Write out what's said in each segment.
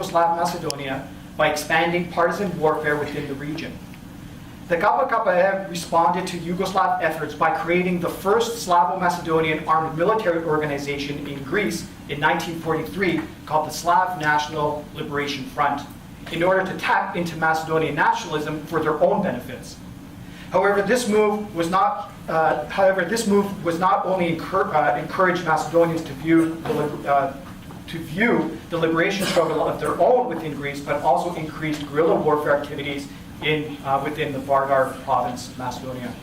Yugoslav Macedonia by expanding partisan warfare within the region. The KKK responded to Yugoslav efforts by creating the first Slavo-Macedonian armed military organization in Greece in 1943 called the Slav National Liberation Front, in order to tap into Macedonian nationalism for their own benefits. However, this move was not only encourage Macedonians to view the liberation struggle of their own within Greece, but also increased guerrilla warfare activities within the Vardar province of Macedonia.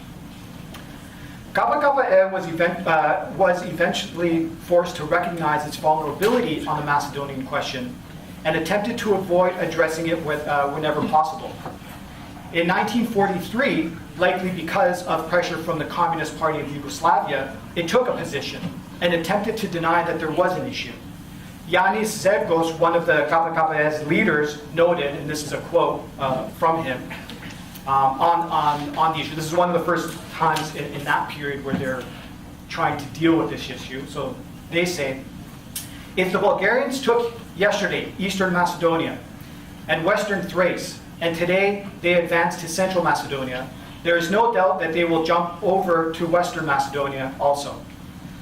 KKK was eventually forced to recognize its vulnerability on the Macedonian question and attempted to avoid addressing it whenever possible. In 1943, likely because of pressure from the Communist Party of Yugoslavia, it took a position and attempted to deny that there was an issue. Yanis Zergos, one of the KKK's leaders, noted, and this is a quote from him, on the issue. This is one of the first times in that period where they're trying to deal with this issue. So they say, if the Bulgarians took yesterday Eastern Macedonia and Western Thrace, and today they advance to Central Macedonia, there is no doubt that they will jump over to Western Macedonia also.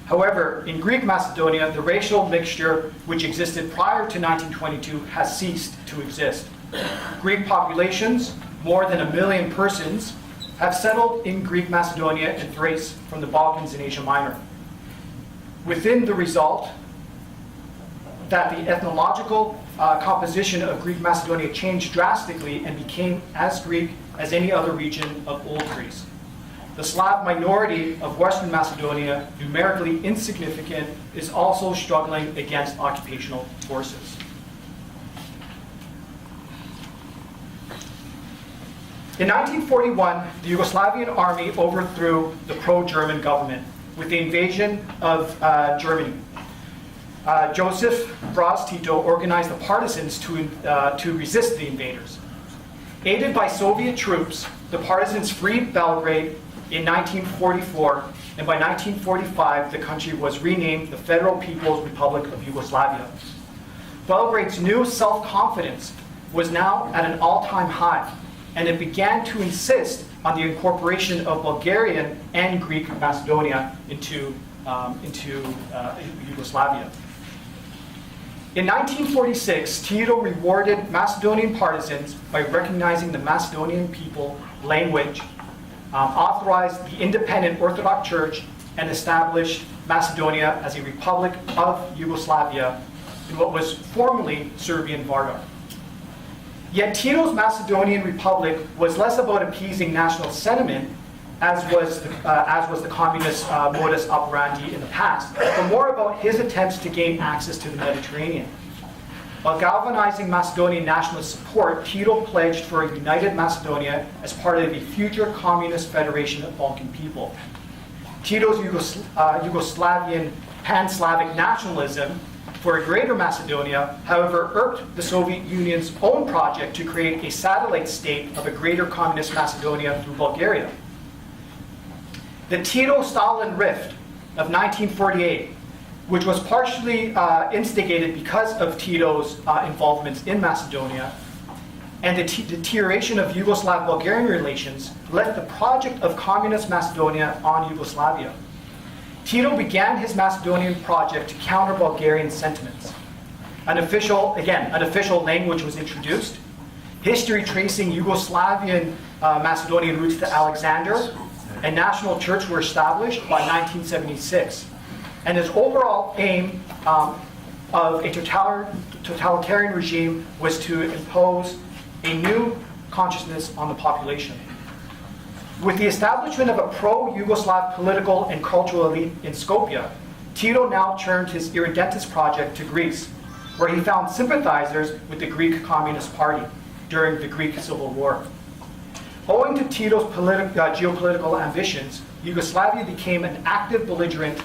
However, in Greek Macedonia, the racial mixture which existed prior to 1922 has ceased to exist. Greek populations, more than 1 million persons, have settled in Greek Macedonia and Thrace from the Balkans and Asia Minor. Within the result, that the ethnological composition of Greek Macedonia changed drastically and became as Greek as any other region of Old Greece. The Slav minority of Western Macedonia, numerically insignificant, is also struggling against occupational forces. In 1941, the Yugoslavian army overthrew the pro-German government with the invasion of Germany. Joseph Broz Tito organized the partisans to resist the invaders. Aided by Soviet troops, the partisans freed Belgrade in 1944, and by 1945, the country was renamed the Federal People's Republic of Yugoslavia. Belgrade's new self-confidence was now at an all-time high, and it began to insist on the incorporation of Bulgarian and Greek Macedonia into Yugoslavia. In 1946, Tito rewarded Macedonian partisans by recognizing the Macedonian people, language, authorized the independent Orthodox Church, and established Macedonia as a republic of Yugoslavia in what was formerly Serbian Vardar. Yet Tito's Macedonian Republic was less about appeasing national sentiment, as was the communist modus operandi in the past, but more about his attempts to gain access to the Mediterranean. While galvanizing Macedonian nationalist support, Tito pledged for a united Macedonia as part of a future communist federation of Balkan people. Tito's Yugoslavian pan-Slavic nationalism for a greater Macedonia, however, irked the Soviet Union's own project to create a satellite state of a greater communist Macedonia through Bulgaria. The Tito-Stalin rift of 1948, which was partially instigated because of Tito's involvements in Macedonia, and the deterioration of Yugoslav-Bulgarian relations, left the project of communist Macedonia on Yugoslavia. Tito began his Macedonian project to counter Bulgarian sentiments. An official language was introduced. History tracing Yugoslavian Macedonian roots to Alexander, and national church were established by 1976. And his overall aim of a totalitarian regime was to impose a new consciousness on the population. With the establishment of a pro-Yugoslav political and cultural elite in Skopje, Tito now turned his Irredentist project to Greece, where he found sympathizers with the Greek Communist Party during the Greek Civil War. Owing to Tito's geopolitical ambitions, Yugoslavia became an active belligerent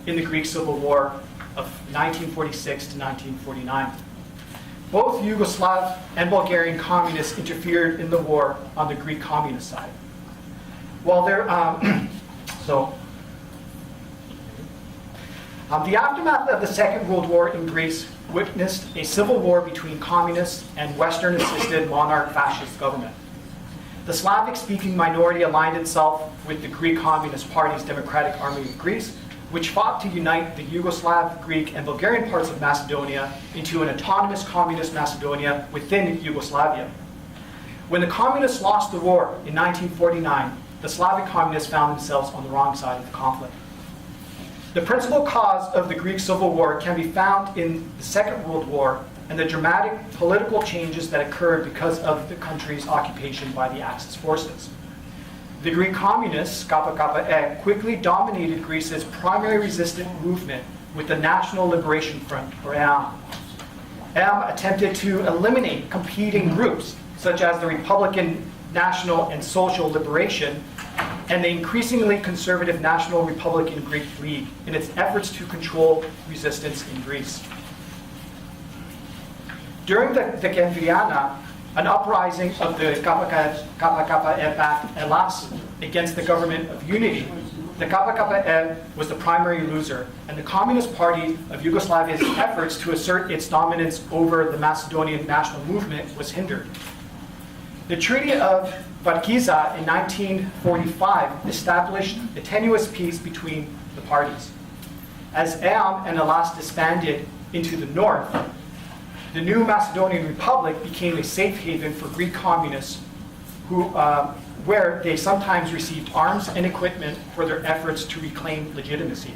in the Greek Civil War of 1946 to 1949. Both Yugoslav and Bulgarian communists interfered in the war on the Greek communist side. While the aftermath of the Second World War in Greece witnessed a civil war between communists and Western-assisted monarch fascist government. The Slavic-speaking minority aligned itself with the Greek Communist Party's Democratic Army of Greece, which fought to unite the Yugoslav, Greek, and Bulgarian parts of Macedonia into an autonomous communist Macedonia within Yugoslavia. When the communists lost the war in 1949, the Slavic communists found themselves on the wrong side of the conflict. The principal cause of the Greek Civil War can be found in the Second World War and the dramatic political changes that occurred because of the country's occupation by the Axis forces. The Greek communists, KKK, quickly dominated Greece's primary resistant movement with the National Liberation Front, or EAM. EAM attempted to eliminate competing groups, such as the Republican National and Social Liberation, and the increasingly conservative National Republican Greek League in its efforts to control resistance in Greece. During the Decemviriana, an uprising of the KKK-backed Elas against the government of unity, the KKK was the primary loser, and the Communist Party of Yugoslavia's efforts to assert its dominance over the Macedonian national movement was hindered. The Treaty of Varkiza in 1945 established a tenuous peace between the parties. As EAM and Elas disbanded into the north, the new Macedonian Republic became a safe haven for Greek communists where they sometimes received arms and equipment for their efforts to reclaim legitimacy.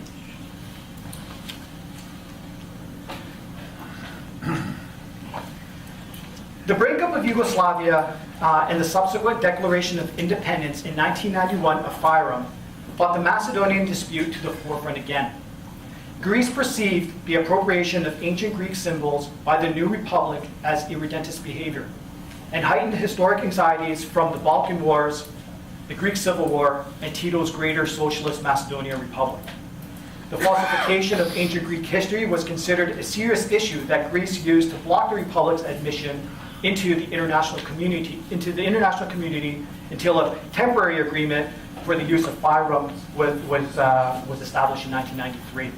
The breakup of Yugoslavia and the subsequent declaration of independence in 1991 of Fyrom brought the Macedonian dispute to the forefront again. Greece perceived the appropriation of ancient Greek symbols by the new republic as irredentist behavior, and heightened historic anxieties from the Balkan Wars, the Greek Civil War, and Tito's Greater Socialist Macedonian Republic. The falsification of ancient Greek history was considered a serious issue that Greece used to block the republic's admission into the international community until a temporary agreement for the use of Fyrom was established in 1993.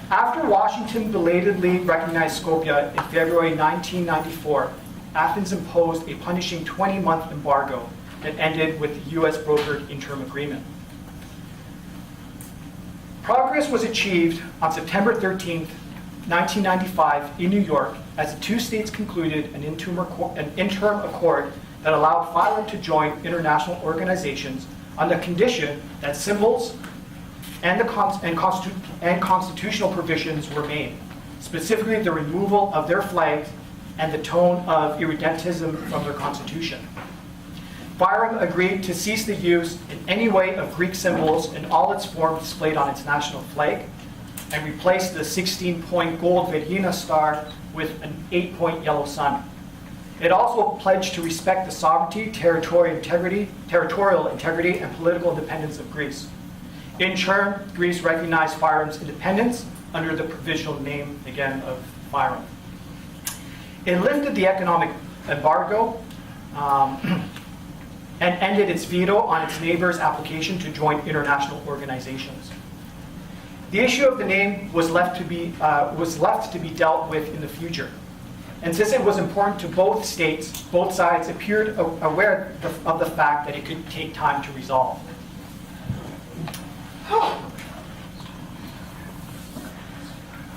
After Washington belatedly recognized Skopje in February 1994, Athens imposed a punishing 20-month embargo that ended with the US brokered interim agreement. Progress was achieved on September 13, 1995 in New York as the two states concluded an interim accord that allowed Fyrom to join international organizations on the condition that symbols and constitutional provisions were made, specifically the removal of their flags and the tone of irredentism from their constitution. Fyrom agreed to cease the use in any way of Greek symbols in all its forms displayed on its national flag, and replaced the 16-point gold Vergina star with an 8-point yellow sun. It also pledged to respect the sovereignty, territorial integrity, and political independence of Greece. In turn, Greece recognized Fyrom's independence under the provisional name, again, of Fyrom. It lifted the economic embargo and ended its veto on its neighbor's application to join international organizations. The issue of the name was left to be dealt with in the future. And since it was important to both states, both sides appeared aware of the fact that it could take time to resolve.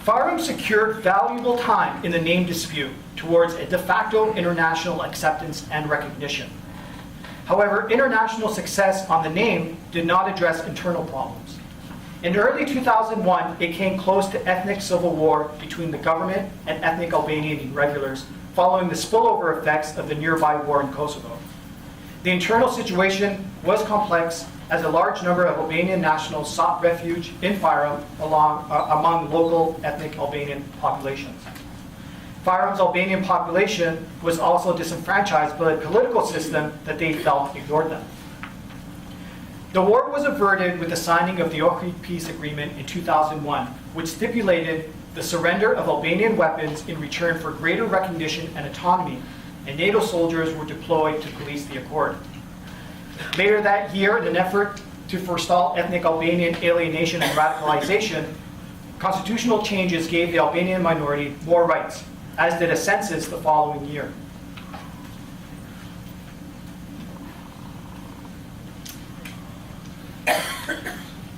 Fyrom secured valuable time in the name dispute towards a de facto international acceptance and recognition. However, international success on the name did not address internal problems. In early 2001, it came close to ethnic civil war between the government and ethnic Albanian irregulars following the spillover effects of the nearby war in Kosovo. The internal situation was complex as a large number of Albanian nationals sought refuge in Fyrom among local ethnic Albanian populations. Fyrom's Albanian population was also disenfranchised by a political system that they felt ignored them. The war was averted with the signing of the Ohrid Peace Agreement in 2001, which stipulated the surrender of Albanian weapons in return for greater recognition and autonomy, and NATO soldiers were deployed to police the accord. Later that year, in an effort to forestall ethnic Albanian alienation and radicalization, Constitutional changes gave the Albanian minority more rights, as did a census the following year.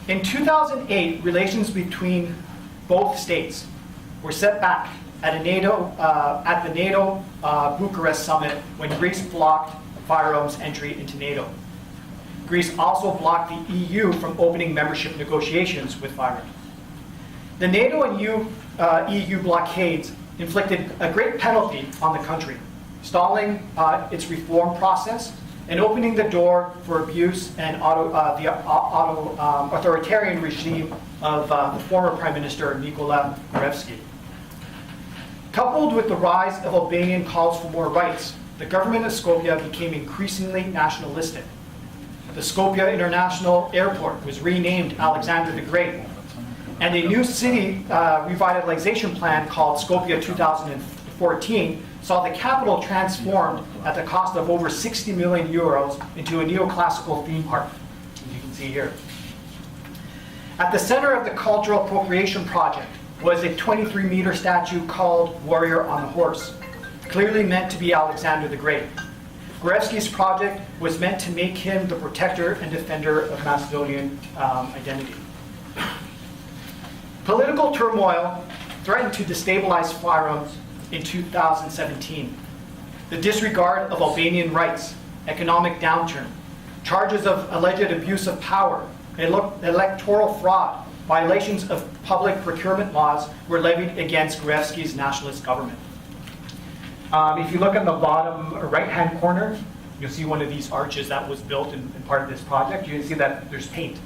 In 2008, relations between both states were set back at the NATO Bucharest summit when Greece blocked Fyrome's entry into NATO. Greece also blocked the EU from opening membership negotiations with Fyrome. The NATO and EU blockades inflicted a great penalty on the country, stalling its reform process and opening the door for abuse and authoritarian regime of the former Prime Minister Nikola Gruevski. Coupled with the rise of Albanian calls for more rights, the government of Skopje became increasingly nationalistic. The Skopje International Airport was renamed Alexander the Great, and a new city revitalization plan called Skopje 2014 saw the capital transformed at the cost of over 60 million euros into a neoclassical theme park, as you can see here. At the center of the cultural appropriation project was a 23-meter statue called Warrior on a Horse, clearly meant to be Alexander the Great. Gruevski's project was meant to make him the protector and defender of Macedonian identity. Political turmoil threatened to destabilize Fyrome in 2017. The disregard of Albanian rights, economic downturn, charges of alleged abuse of power, electoral fraud, violations of public procurement laws were levied against Gruevski's nationalist government. If you look at the bottom right-hand corner, you'll see one of these arches that was built in part of this project. You can see that there's paint.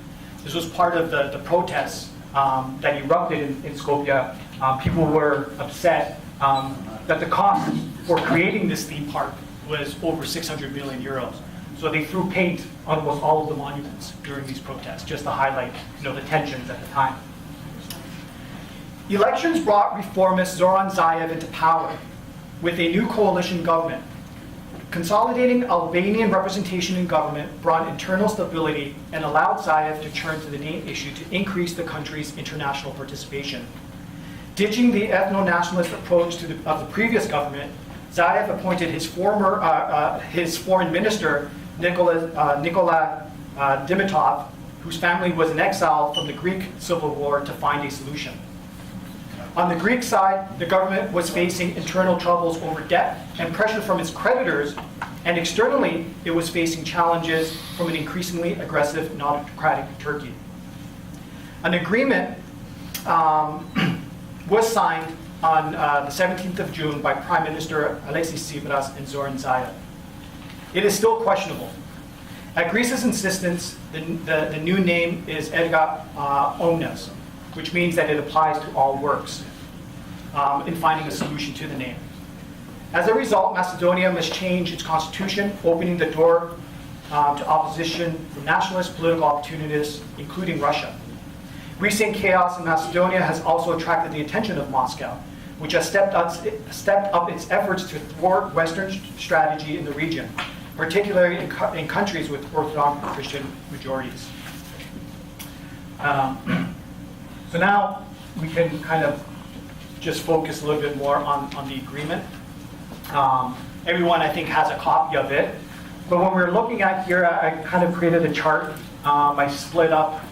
This was part of the protests that erupted in Skopje. People were upset that the cost for creating this theme park was over 600 million euros. So they threw paint on almost all of the monuments during these protests, just to highlight, the tensions at the time. Elections brought reformist Zoran Zaev into power with a new coalition government. Consolidating Albanian representation in government brought internal stability and allowed Zaev to turn to the name issue to increase the country's international participation. Ditching the ethno-nationalist approach of the previous government, Zaev appointed his foreign minister, Nikola Dimitrov, whose family was in exile from the Greek Civil War, to find a solution. On the Greek side, the government was facing internal troubles over debt and pressure from its creditors, and externally, it was facing challenges from an increasingly aggressive and autocratic Turkey. An agreement was signed on the 17th of June by Prime Minister Alexis Tsipras and Zoran Zaev. It is still questionable. At Greece's insistence, the new name is Erga Omnes, which means that it applies to all works in finding a solution to the name. As a result, Macedonia must change its constitution, opening the door to opposition from nationalist political opportunists, including Russia. Recent chaos in Macedonia has also attracted the attention of Moscow, which has stepped up its efforts to thwart Western strategy in the region, particularly in countries with Orthodox Christian majorities. So now we can kind of just focus a little bit more on the agreement. Everyone, I think, has a copy of it. But when we're looking at here, I kind of created a chart. I split up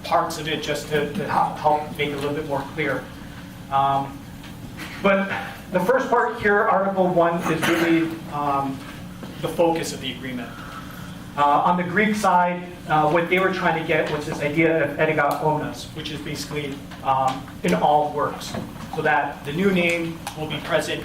parts of it just to help make it a little bit more clear. But the first part here, Article 1, is really the focus of the agreement. On the Greek side, what they were trying to get was this idea of erga omnes, which is basically in all works, so that the new name will be present